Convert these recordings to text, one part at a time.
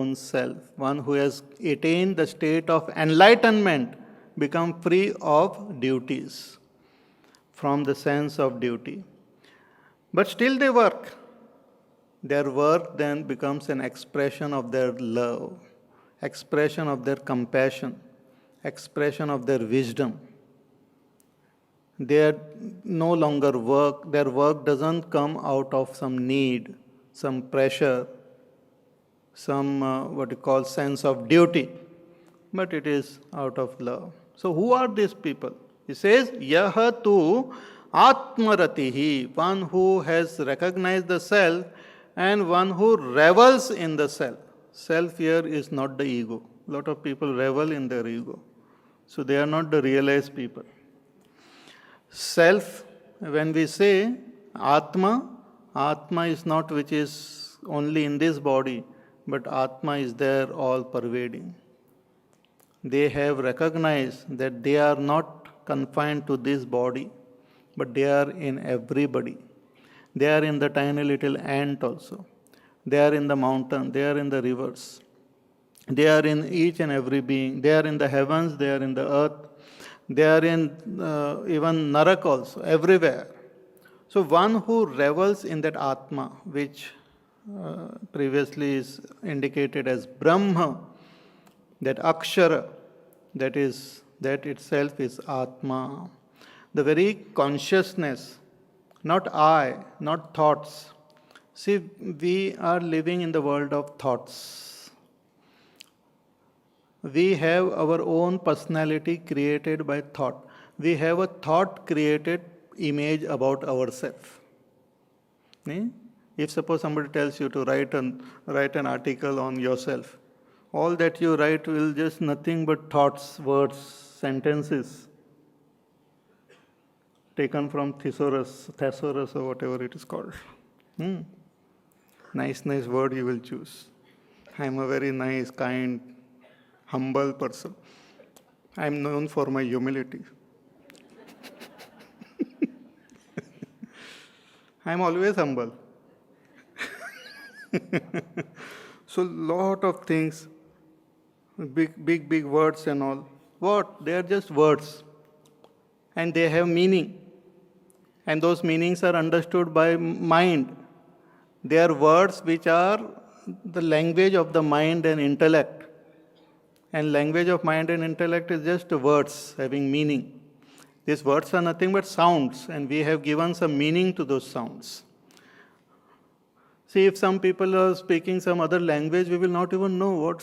own self. One who has attained the state of enlightenment become free of duties, from the sense of duty. But still they work. Their work then becomes an expression of their love, expression of their compassion, expression of their wisdom. They no longer work, their work doesn't come out of some need, some pressure, some what you call sense of duty, but it is out of love. So who are these people? He says, Yaha tu atmaratihi, one who has recognized the self and one who revels in the self. Self here is not the ego. A lot of people revel in their ego. So they are not the realized people. Self, when we say Atma, Atma is not which is only in this body, but Atma is there all pervading. They have recognized that they are not confined to this body, but they are in everybody. They are in the tiny little ant also. They are in the mountain, they are in the rivers. They are in each and every being. They are in the heavens, they are in the earth. They are in even Narak also, everywhere. So one who revels in that Atma, which previously is indicated as Brahma, that Akshara, that itself is Atma. The very consciousness, not I, not thoughts. See, we are living in the world of thoughts. We have our own personality created by thought. We have a thought created image about ourselves. If suppose somebody tells you to write an article on yourself, all that you write will just nothing but thoughts, words, sentences taken from thesaurus or whatever it is called. Nice word you will choose. I am a very nice, kind, humble person. I am known for my humility. I am always humble. So lot of things, big words and all. What? They are just words. And they have meaning. And those meanings are understood by mind. They are words which are the language of the mind and intellect. And language of mind and intellect is just words having meaning. These words are nothing but sounds, and we have given some meaning to those sounds. See, if some people are speaking some other language, we will not even know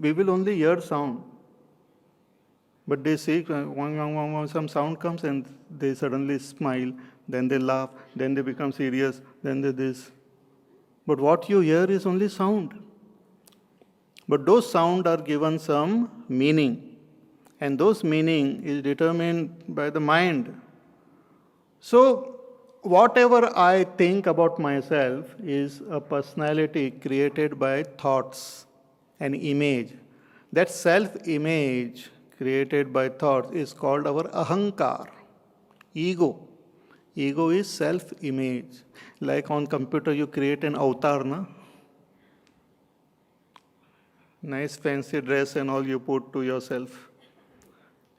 we will only hear sound. But they see, some sound comes and they suddenly smile, then they laugh, then they become serious, then they this. But what you hear is only sound. But those sounds are given some meaning. And those meaning is determined by the mind. So, whatever I think about myself is a personality created by thoughts, an image. That self-image created by thoughts is called our ahankar, ego. Ego is self-image. Like on computer you create an avatar, na? Nice fancy dress and all you put to yourself.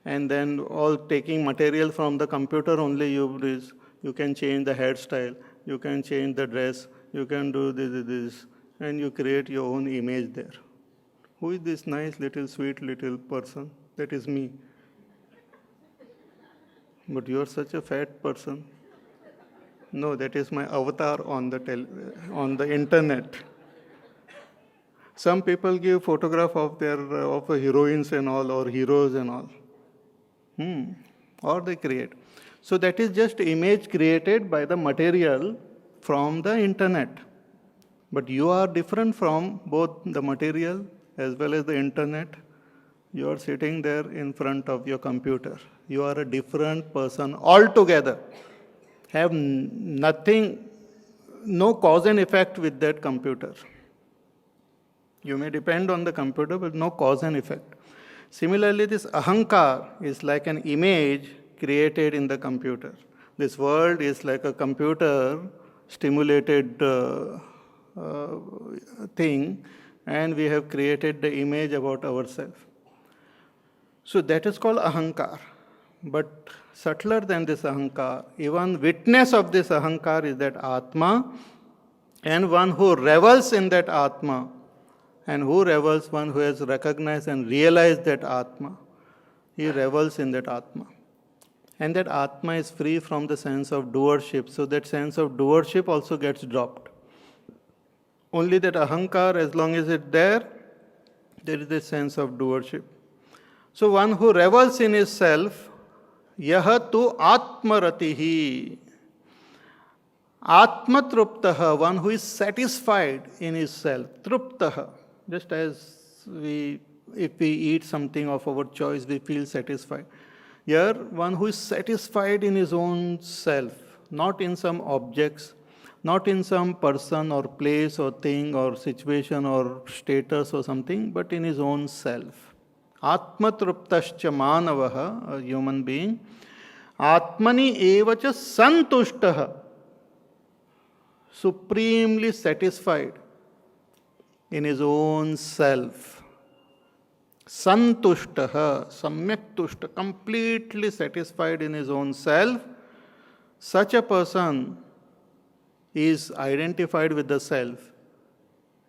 And then all taking material from the computer only you can change the hairstyle, you can change the dress, you can do this, and you create your own image there. Who is this nice little sweet little person? That is me. But you are such a fat person. No, that is my avatar on the internet. Some people give photograph of heroines and all, or heroes and all. Or they create. So that is just image created by the material from the internet. But you are different from both the material as well as the internet. You are sitting there in front of your computer. You are a different person altogether. Have nothing, no cause and effect with that computer. You may depend on the computer, but no cause and effect. Similarly, this ahankar is like an image created in the computer. This world is like a computer stimulated thing and we have created the image about ourselves. So that is called ahankar. But subtler than this ahankar, even witness of this ahankar is that Atma, and one who revels in that Atma, and who revels, one who has recognized and realized that Atma, he revels in that Atma. And that Atma is free from the sense of doership, so that sense of doership also gets dropped. Only that ahankar, as long as it's there is a sense of doership. So one who revels in his self, yaha tu atmaratihi. Atmatruptaha, one who is satisfied in his self. Truptaha, just as if we eat something of our choice, we feel satisfied. Here, one who is satisfied in his own self, not in some objects, not in some person or place or thing or situation or status or something, but in his own self. Atmatruptascha manavaha, a human being. Atmani evacha santushtaha, supremely satisfied in his own self. Santushtaha, samyak tushta, completely satisfied in his own self. Such a person is identified with the self,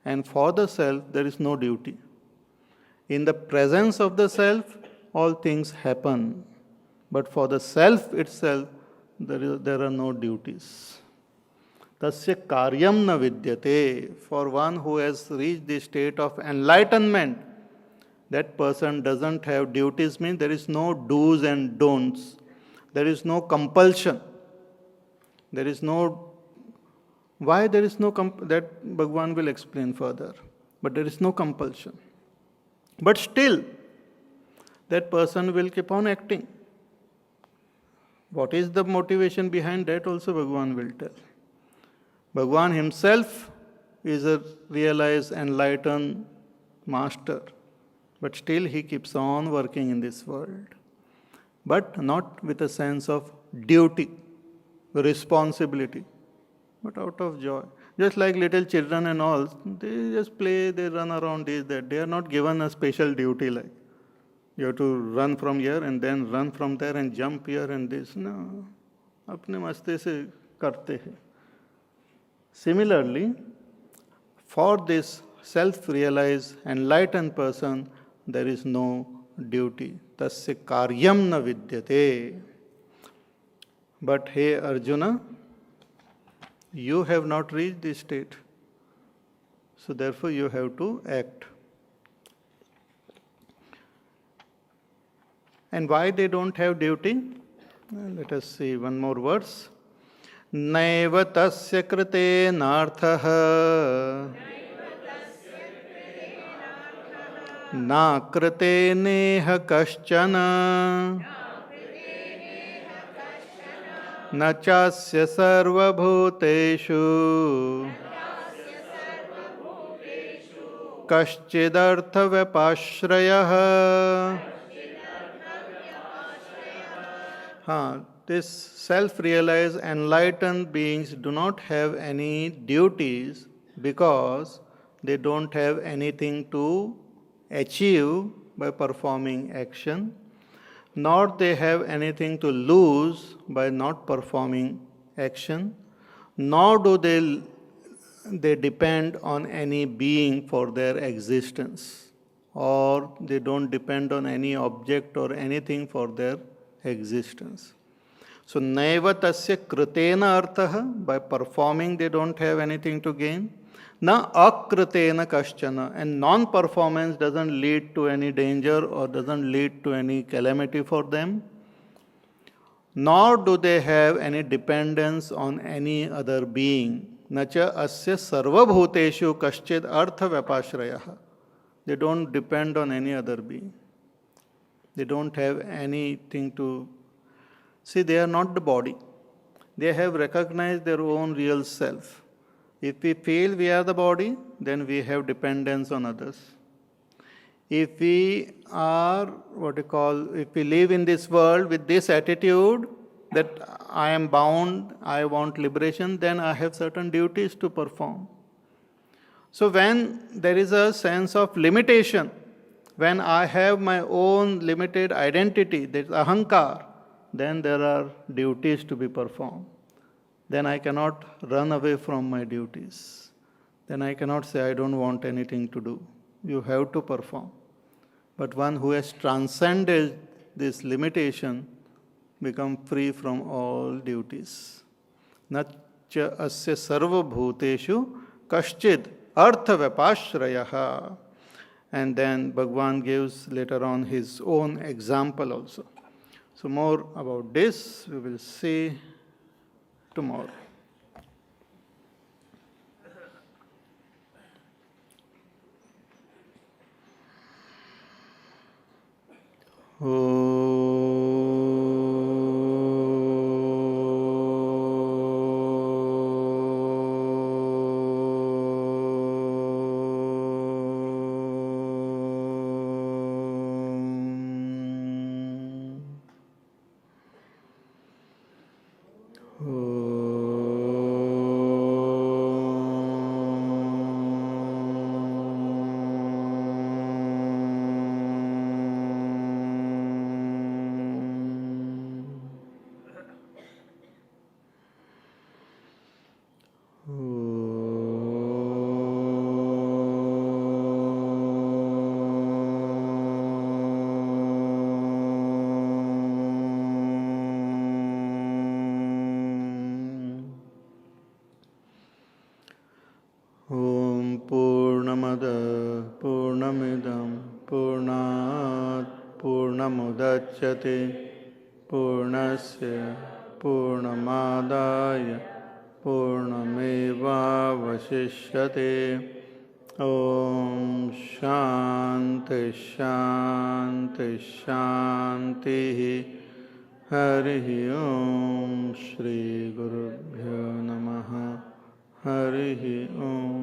and for the self there is no duty. In the presence of the self, all things happen, but for the self itself, there are no duties. Tasya karyam na vidyate. For one who has reached the state of enlightenment, that person doesn't have duties, means there is no do's and don'ts. There is no compulsion. There is no... Why there is no that Bhagavan will explain further. But there is no compulsion. But still, that person will keep on acting. What is the motivation behind that also Bhagavan will tell. Bhagavan himself is a realized, enlightened master. But still he keeps on working in this world. But not with a sense of duty, responsibility, but out of joy. Just like little children and all, they just play, they run around this, that. They are not given a special duty like, you have to run from here and then run from there and jump here and this. No. Apne maste se karte hai. Similarly, for this self-realized, enlightened person, there is no duty. Tasya karyam na vidyate. But hey Arjuna, you have not reached this state. So therefore you have to act. And why they don't have duty? Let us see one more verse. Naiva tasya krite narthaha na krite neha kaschana na chasya sarva bhuteshu kaschidartha vyapashrayah. This self-realized, enlightened beings do not have any duties because they don't have anything to achieve by performing action, nor they have anything to lose by not performing action, nor do they depend on any being for their existence, or they don't depend on any object or anything for their existence. So, naiva tasya kritena arthaha, by performing they don't have anything to gain. Na akritena kaschana, and non-performance doesn't lead to any danger or doesn't lead to any calamity for them. Nor do they have any dependence on any other being. Nacha asya sarva bhuteshu kaschid artha vyapashrayah. They don't depend on any other being. They don't have anything to... See, they are not the body. They have recognized their own real self. If we feel we are the body, then we have dependence on others. If we are, if we live in this world with this attitude that I am bound, I want liberation, then I have certain duties to perform. So when there is a sense of limitation, when I have my own limited identity, that is ahankar, then there are duties to be performed. Then I cannot run away from my duties. Then I cannot say I don't want anything to do. You have to perform. But one who has transcended this limitation become free from all duties. Nacha asya sarva bhuteshu kaschid artha vapashrayah. And then Bhagwan gives later on his own example also. So more about this we will see tomorrow. Purnasya Purnamadaya Purnamevavashishyate. Om Shanti Shanti Shanti. Hari Om Shri Gurubhyo Namaha. Hari Om.